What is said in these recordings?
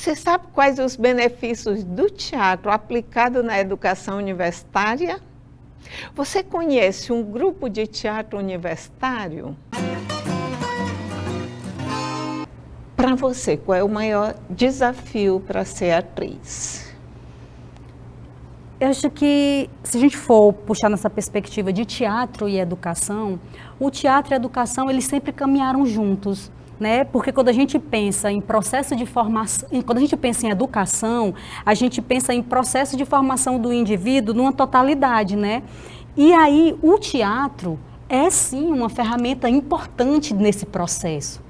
Você sabe quais os benefícios do teatro aplicado na educação universitária? Você conhece um grupo de teatro universitário? Para você, qual é o maior desafio para ser atriz? Eu acho que, se a gente for puxar nessa perspectiva de teatro e educação, o teatro e a educação, eles sempre caminharam juntos, né? Porque quando a gente pensa em processo de formação, quando a gente pensa em educação, a gente pensa em processo de formação do indivíduo numa totalidade, né? E aí, o teatro é, sim, uma ferramenta importante nesse processo.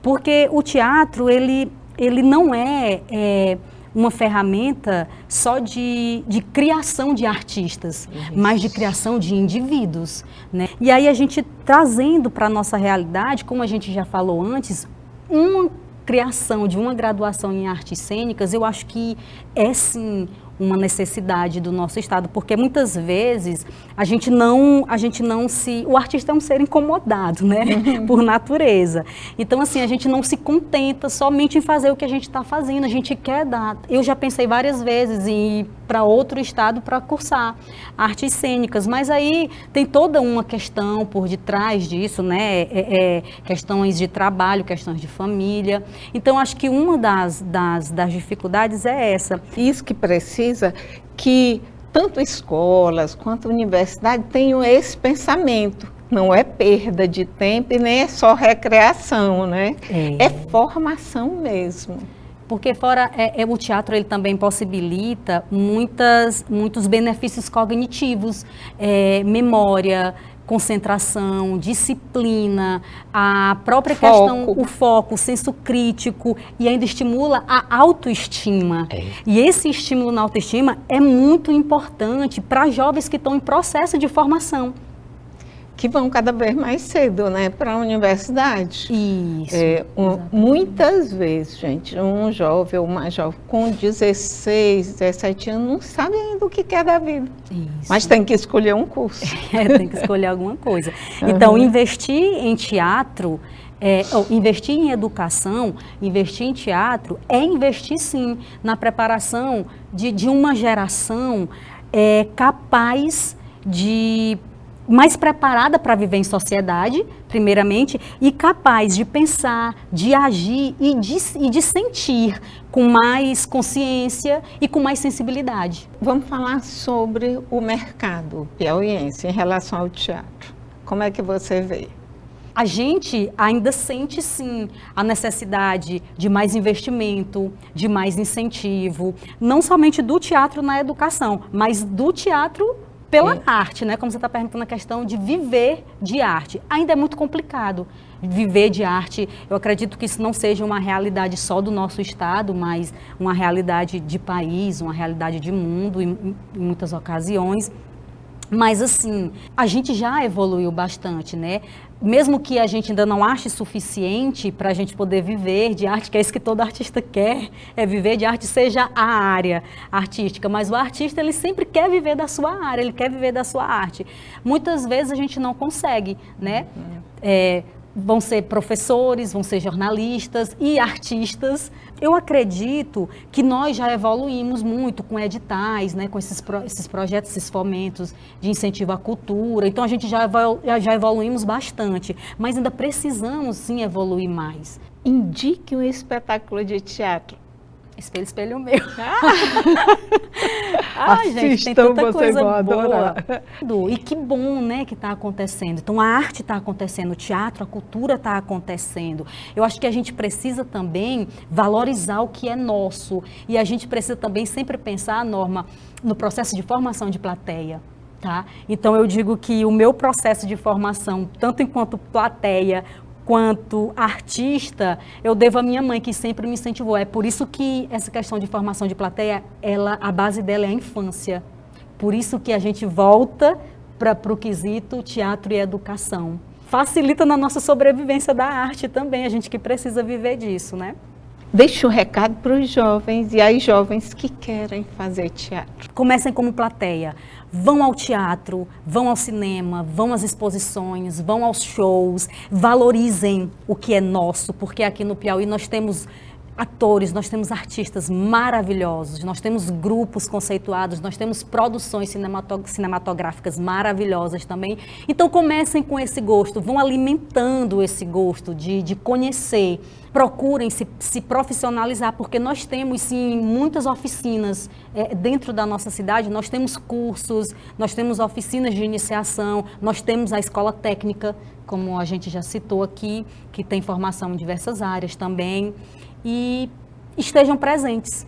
Porque o teatro, ele não é uma ferramenta só de criação de artistas, mas de criação de indivíduos, né? E aí a gente trazendo para a nossa realidade, como a gente já falou antes, uma criação de uma graduação em artes cênicas, eu acho que é sim uma necessidade do nosso estado, porque muitas vezes o artista é um ser incomodado, né, por natureza. Então, assim, a gente não se contenta somente em fazer o que a gente está fazendo, a gente quer dar. Eu já pensei várias vezes em ir para outro estado para cursar artes cênicas, mas aí tem toda uma questão por detrás disso, né, questões de trabalho, questões de família. Então, acho que uma das dificuldades é essa. Isso que precisa que tanto escolas quanto universidade tenham esse pensamento. Não é perda de tempo e nem é só recreação, né? É formação mesmo. Porque fora o teatro, ele também possibilita muitos benefícios cognitivos, memória, concentração, disciplina, a própria questão, o foco, o senso crítico, e ainda estimula a autoestima. E esse estímulo na autoestima é muito importante para jovens que estão em processo de formação. Que vão cada vez mais cedo, né, para a universidade. Isso. Muitas vezes, gente, um jovem ou uma jovem com 16, 17 anos não sabe ainda o que quer da vida. Isso. Mas tem que escolher um curso. Tem que escolher alguma coisa. Então, investir em teatro, investir em educação, investir em teatro, é investir sim na preparação de uma geração capaz de mais preparada para viver em sociedade, primeiramente, e capaz de pensar, de agir e de sentir com mais consciência e com mais sensibilidade. Vamos falar sobre o mercado piauiense em relação ao teatro. Como é que você vê? A gente ainda sente, sim, a necessidade de mais investimento, de mais incentivo, não somente do teatro na educação, mas do teatro pela arte, né? Como você está perguntando, a questão de viver de arte. Ainda é muito complicado viver de arte. Eu acredito que isso não seja uma realidade só do nosso estado, mas uma realidade de país, uma realidade de mundo em muitas ocasiões. Mas assim, a gente já evoluiu bastante, né? Mesmo que a gente ainda não ache suficiente para a gente poder viver de arte, que é isso que todo artista quer, é viver de arte, seja a área artística, mas o artista, ele sempre quer viver da sua área, ele quer viver da sua arte. Muitas vezes a gente não consegue, né? Vão ser professores, vão ser jornalistas e artistas. Eu acredito que nós já evoluímos muito com editais, né, com esses projetos, esses fomentos de incentivo à cultura. Então, a gente já evoluímos bastante, mas ainda precisamos, sim, evoluir mais. Indique um espetáculo de teatro. Espelho, espelho meu. Gente, tem tanta coisa boa. E que bom, né, que está acontecendo. Então, a arte está acontecendo, o teatro, a cultura está acontecendo. Eu acho que a gente precisa também valorizar o que é nosso. E a gente precisa também sempre pensar, Norma, no processo de formação de plateia. Tá? Então, eu digo que o meu processo de formação, tanto enquanto plateia, quanto artista, eu devo à minha mãe, que sempre me incentivou. É por isso que essa questão de formação de plateia, a base dela é a infância. Por isso que a gente volta para o quesito teatro e educação. Facilita na nossa sobrevivência da arte também, a gente que precisa viver disso, né? Deixe um recado para os jovens e as jovens que querem fazer teatro. Comecem como plateia. Vão ao teatro, vão ao cinema, vão às exposições, vão aos shows, valorizem o que é nosso, porque aqui no Piauí nós temos atores, nós temos artistas maravilhosos, nós temos grupos conceituados, nós temos produções cinematográficas maravilhosas também. Então comecem com esse gosto, vão alimentando esse gosto de conhecer, procurem se profissionalizar, porque nós temos sim muitas oficinas dentro da nossa cidade, nós temos cursos, nós temos oficinas de iniciação, nós temos a escola técnica, como a gente já citou aqui, que tem formação em diversas áreas também. E estejam presentes,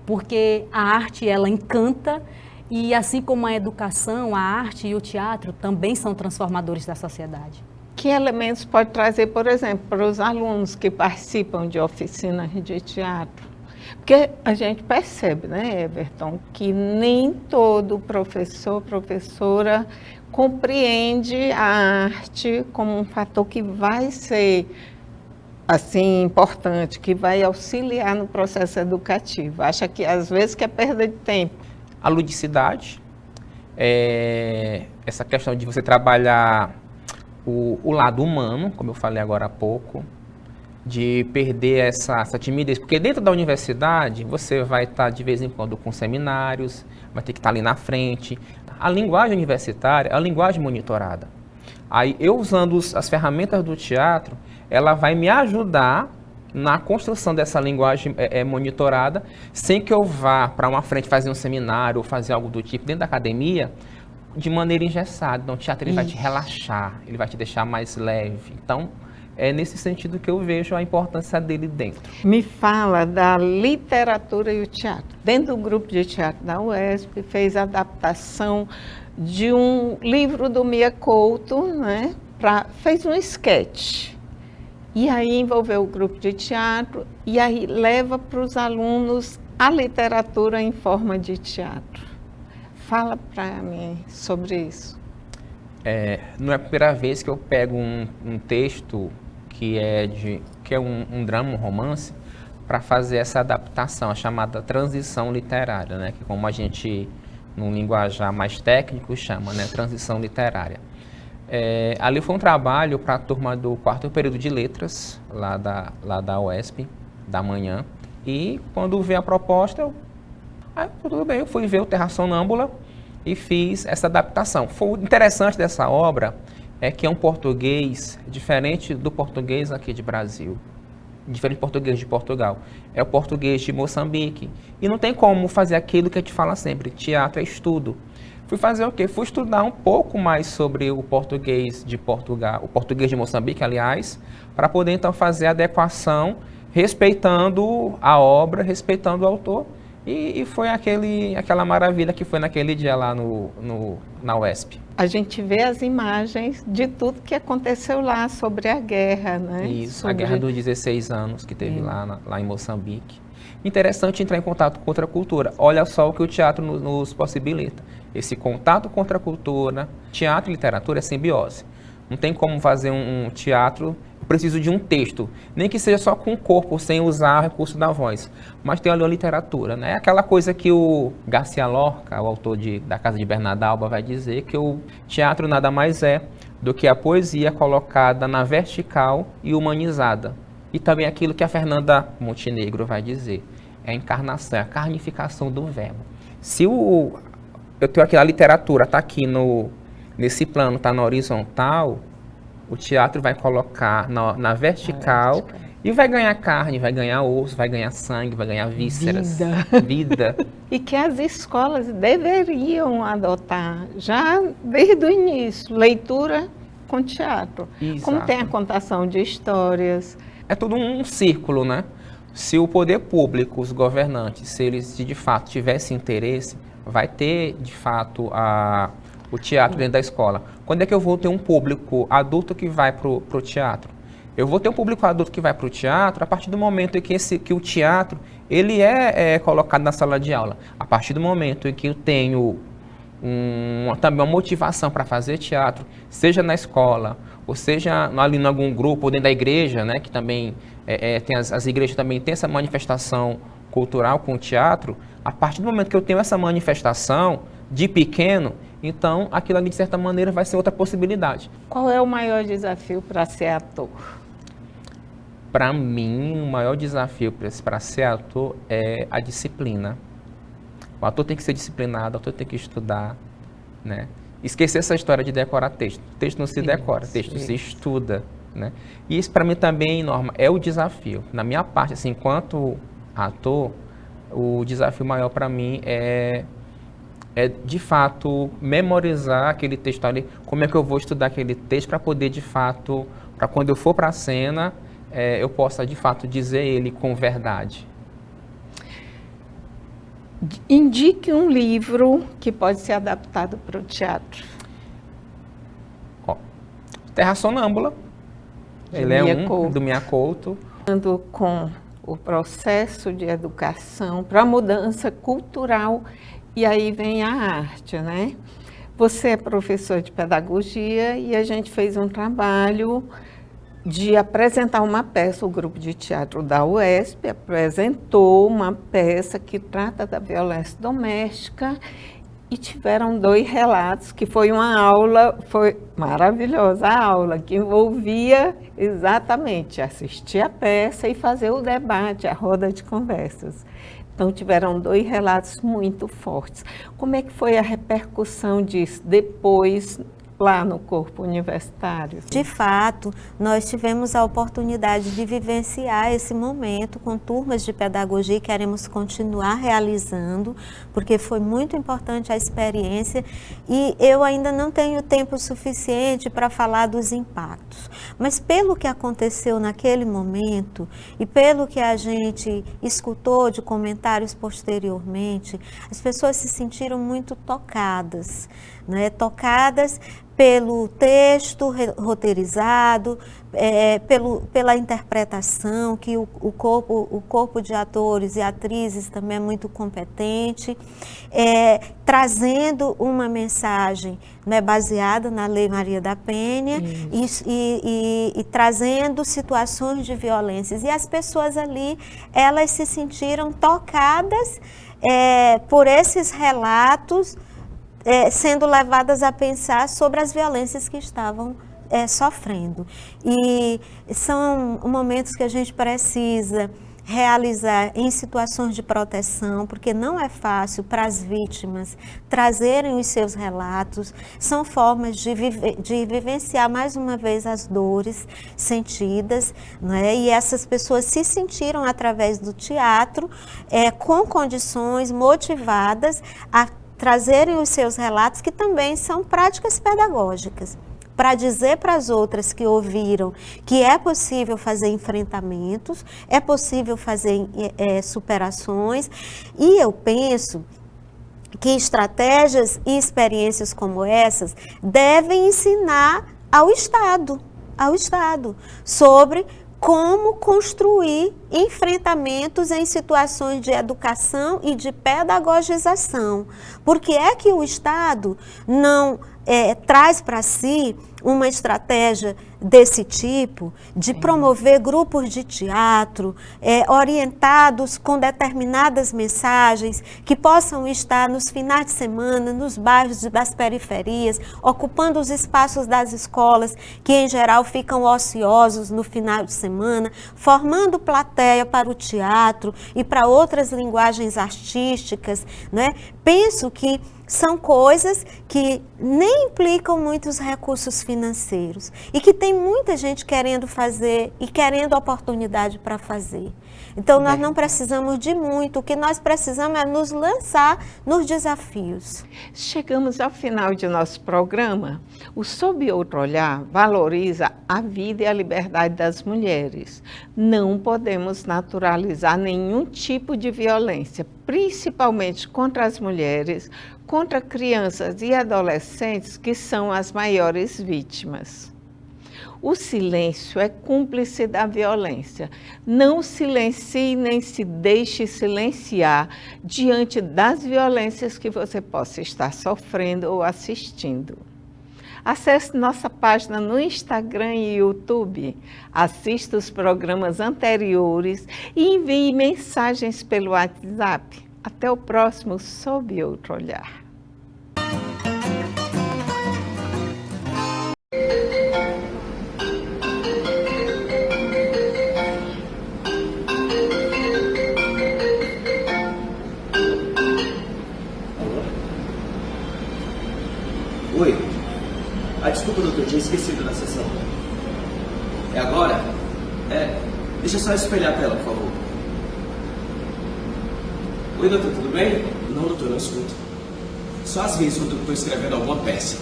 porque a arte, ela encanta, e assim como a educação, a arte e o teatro também são transformadores da sociedade. Que elementos pode trazer, por exemplo, para os alunos que participam de oficinas de teatro? Porque a gente percebe, né, Everton, que nem todo professor, professora compreende a arte como um fator que vai ser assim, importante, que vai auxiliar no processo educativo. Acha que, às vezes, que é perda de tempo. A ludicidade, essa questão de você trabalhar o lado humano, como eu falei agora há pouco, de perder essa timidez, porque dentro da universidade você vai estar de vez em quando com seminários, vai ter que estar ali na frente. A linguagem universitária é a linguagem monitorada. Aí eu usando as ferramentas do teatro, ela vai me ajudar na construção dessa linguagem monitorada, sem que eu vá para uma frente fazer um seminário ou fazer algo do tipo dentro da academia, de maneira engessada. Então, o teatro ele vai te relaxar, ele vai te deixar mais leve. Então, é nesse sentido que eu vejo a importância dele dentro. Me fala da literatura e o teatro. Dentro do grupo de teatro da UESP, fez a adaptação de um livro do Mia Couto, né? Fez um sketch. E aí envolveu o grupo de teatro e aí leva para os alunos a literatura em forma de teatro. Fala para mim sobre isso. Não é a primeira vez que eu pego um texto que é um drama, um romance, para fazer essa adaptação, a chamada transição literária, né? Que como a gente, num linguajar mais técnico, chama, né? Transição literária. Ali foi um trabalho para a turma do 4º período de letras, lá da UESP, da manhã. E quando veio a proposta, tudo bem, eu fui ver o Terra Sonâmbula e fiz essa adaptação. O interessante dessa obra é que é um português diferente do português aqui de Brasil, diferente do português de Portugal. É o português de Moçambique. E não tem como fazer aquilo que a gente fala sempre, teatro é estudo. Fui fazer o quê? Fui estudar um pouco mais sobre o português de Portugal, o português de Moçambique, aliás, para poder então fazer a adequação, respeitando a obra, respeitando o autor, e foi aquela maravilha que foi naquele dia lá na UESP. A gente vê as imagens de tudo que aconteceu lá sobre a guerra, né? Isso, a guerra dos 16 anos que teve lá em Moçambique. Interessante entrar em contato com outra cultura. Olha só o que o teatro nos possibilita. Esse contato com outra cultura. Teatro e literatura é simbiose. Não tem como fazer um teatro, eu preciso de um texto, nem que seja só com o corpo, sem usar o recurso da voz. Mas tem ali a literatura, né? Aquela coisa que o Garcia Lorca, o autor da Casa de Bernardalba, vai dizer, que o teatro nada mais é do que a poesia colocada na vertical e humanizada. E também aquilo que a Fernanda Montenegro vai dizer, é a encarnação, é a carnificação do verbo. Se eu tenho aqui a literatura, está aqui nesse plano, está na horizontal, o teatro vai colocar na vertical e vai ganhar carne, vai ganhar osso, vai ganhar sangue, vai ganhar vísceras. Vida. E que as escolas deveriam adotar, já desde o início, leitura com teatro. Exato. Como tem a contação de histórias. É todo um círculo, né? Se o poder público, os governantes, se eles de fato tivessem interesse, vai ter de fato o teatro dentro da escola. Quando é que eu vou ter um público adulto que vai para o teatro? Eu vou ter um público adulto que vai para o teatro a partir do momento em que o teatro ele é colocado na sala de aula. A partir do momento em que eu tenho também uma motivação para fazer teatro, seja na escola, ou seja ali em algum grupo, ou dentro da igreja, né, que também tem as igrejas também têm essa manifestação cultural com o teatro. A partir do momento que eu tenho essa manifestação de pequeno, então aquilo ali de certa maneira vai ser outra possibilidade. Qual é o maior desafio para ser ator? Para mim, o maior desafio para ser ator é a disciplina. O ator tem que ser disciplinado, o ator tem que estudar, né? Esquecer essa história de decorar texto. Texto não se decora, texto se estuda, né? E isso para mim também, Norma, é o desafio. Na minha parte, assim, enquanto ator, o desafio maior para mim é de fato memorizar aquele texto ali. Como é que eu vou estudar aquele texto para poder de fato, para quando eu for para a cena, eu possa de fato dizer ele com verdade. Indique um livro que pode ser adaptado para o teatro. Terra Sonâmbula. Ele é do Mia Couto. Com o processo de educação para a mudança cultural, e aí vem a arte, né? Você é professor de pedagogia e a gente fez um trabalho de apresentar uma peça. O grupo de teatro da UESP apresentou uma peça que trata da violência doméstica e tiveram 2 relatos, que foi uma aula, foi maravilhosa a aula, que envolvia exatamente assistir a peça e fazer o debate, a roda de conversas. Então, tiveram 2 relatos muito fortes. Como é que foi a repercussão disso depois, lá no corpo universitário? De fato, nós tivemos a oportunidade de vivenciar esse momento com turmas de pedagogia e queremos continuar realizando, porque foi muito importante a experiência e eu ainda não tenho tempo suficiente para falar dos impactos. Mas pelo que aconteceu naquele momento e pelo que a gente escutou de comentários posteriormente, as pessoas se sentiram muito tocadas, né? Tocadas pelo texto roteirizado, pela interpretação, que o corpo de atores e atrizes também é muito competente, trazendo uma mensagem, né, baseada na Lei Maria da Penha e trazendo situações de violências. E as pessoas ali, elas se sentiram tocadas por esses relatos, sendo levadas a pensar sobre as violências que estavam sofrendo. E são momentos que a gente precisa realizar em situações de proteção, porque não é fácil para as vítimas trazerem os seus relatos, são formas de vivenciar mais uma vez as dores sentidas, né? E essas pessoas se sentiram através do teatro com condições motivadas a trazerem os seus relatos, que também são práticas pedagógicas, para dizer para as outras que ouviram que é possível fazer enfrentamentos, é possível fazer superações, e eu penso que estratégias e experiências como essas devem ensinar ao Estado sobre como construir enfrentamentos em situações de educação e de pedagogização. Por que é que o Estado não traz para si uma estratégia desse tipo, de promover grupos de teatro orientados com determinadas mensagens que possam estar nos finais de semana, nos bairros das periferias, ocupando os espaços das escolas, que em geral ficam ociosos no final de semana, formando plateia para o teatro e para outras linguagens artísticas, né? Penso que são coisas que nem implicam muitos recursos financeiros e que tem muita gente querendo fazer e querendo oportunidade para fazer. Então, nós não precisamos de muito, o que nós precisamos é nos lançar nos desafios. Chegamos ao final de nosso programa. O Sob Outro Olhar valoriza a vida e a liberdade das mulheres. Não podemos naturalizar nenhum tipo de violência, principalmente contra as mulheres, contra crianças e adolescentes, que são as maiores vítimas. O silêncio é cúmplice da violência. Não silencie nem se deixe silenciar diante das violências que você possa estar sofrendo ou assistindo. Acesse nossa página no Instagram e YouTube, assista os programas anteriores e envie mensagens pelo WhatsApp. Até o próximo Sob Outro Olhar. Oi. Desculpa, doutor, eu tinha esquecido da sessão. É agora? Deixa eu só espelhar a tela, por favor. Oi, doutor, tudo bem? Não, doutor, não escuto. Só às vezes quando eu estou escrevendo alguma peça.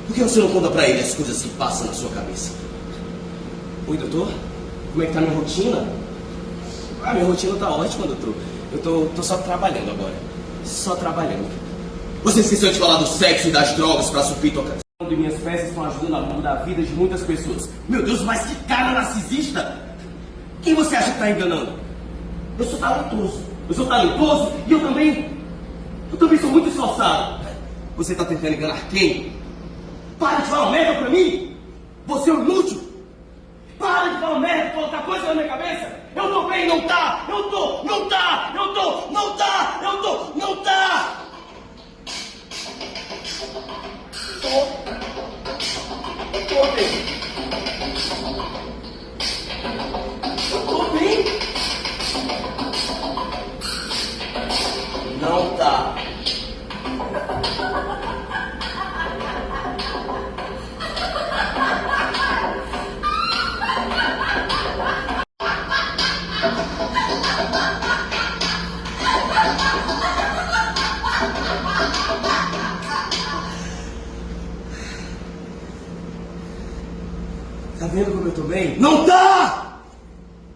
Por que você não conta pra ele as coisas que passam na sua cabeça? Oi, doutor? Como é que tá a minha rotina? Minha rotina tá ótima, doutor. Eu tô só trabalhando agora. Só trabalhando. Você esqueceu de falar do sexo e das drogas pra suprir tua canção? E minhas peças estão ajudando a mudar a vida de muitas pessoas. Meu Deus, mas que cara narcisista! Quem você acha que tá enganando? Eu sou talentoso. E eu também sou muito esforçado. Você tá tentando enganar quem? Para de falar merda pra mim! Você é um inútil! Para de falar merda, colocar coisa na minha cabeça! Eu tô bem, não tá! Eu tô, não tá! Eu tô, não tá! Eu tô, não tá! Eu tô bem! Eu tô bem! Não tá! Tá vendo como eu tô bem? Não tá!